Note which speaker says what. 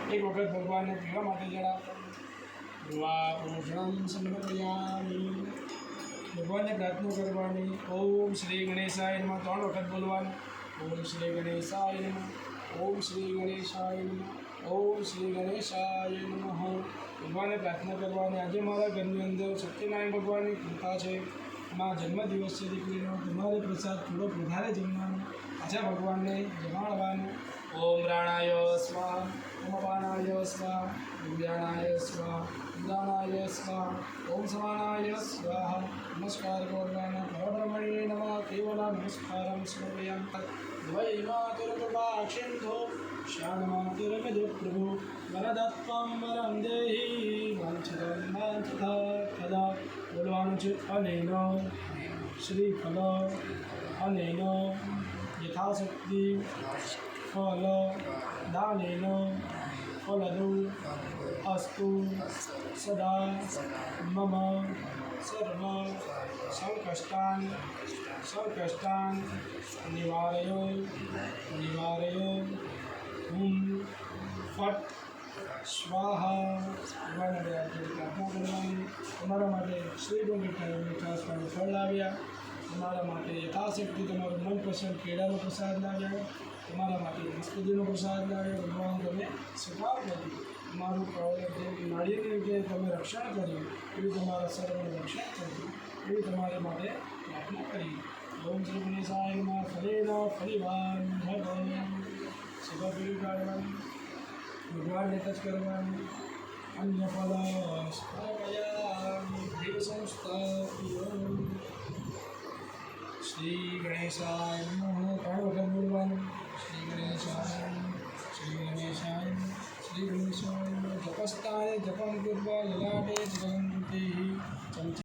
Speaker 1: एक वक्त भगवान ने पीवा माटे जल पूषणम समर्पयामि। भगवान ने प्रार्थना करवानी। ओम श्री गणेशाय नमः 3 वक्त बोलवानी। ओम श्री गणेशाय नमः, ओम श्री गणेशाय नमः, ओम श्री गणेशाय नमः। भगवान ने प्रार्थना करवानी। आज मारा घरनी अंदर सत्यनारायण भगवान की कृपा है। माँ जन्मदिवस से दीकरीनो तमारे प्रसाद थोड़ो वधारे जमवानो। आजा भगवान ने जमाड़वानुं। ओम प्राणाय स्वाहा, ओम अपानाय स्वाहा, ओम व्यानाय स्वाहा, ओम दानाय स्वाहा, ओम समानाय स्वाहा। नमस्कार करवाना। परब्रह्मणे नमः। केवल नमस्कारं समर्पयामि। वै मातुर्कृपाक्षिन्धो शान्तिर्मजप्रभु वरदत्वं वरं देहि वाञ्छितं वाञ्छितं तदा। बोलवानुं छे अनेन श्रीफल अनेन यथाशक्ति फल दानेन फलदो अस्तु सदा मम सर्व संकष्टान् निवारय हुम फट स्वाहा। भगवान प्रार्थना करवानी। તમારા માટે શ્રી મીઠા ફળ લાવ્યા। તમારા માટે યથાશક્તિ તમારું મનપસંદ કેળાનો પ્રસાદ લાવ્યા। તમારા માટે વનસ્પતિનો પ્રસાદ લાવ્યા। ભગવાન તમે સ્વીકાર કર્યું। તમારું નાળિયેરનું જે તમે રક્ષણ કર્યું એવી તમારા સર્વનું રક્ષણ કર્યું એવી તમારા માટે પ્રાર્થના કરી। ઓમ શ્રી ગણેશાય નમઃ। ફલેન ફલિવાન ભગવાન સેવા પૂરી કાઢવાની। ભગવાનને ટચ કરવાની। अन्य फल स्थापयामि देव संस्थाप्य। श्री गणेशाय नमः 3 वक्त बोलवानुं। श्री गणेशाय श्री गणेशाय श्री गणेशाय। जपस्थाने जपं कृत्वा ललाटे जगन्ते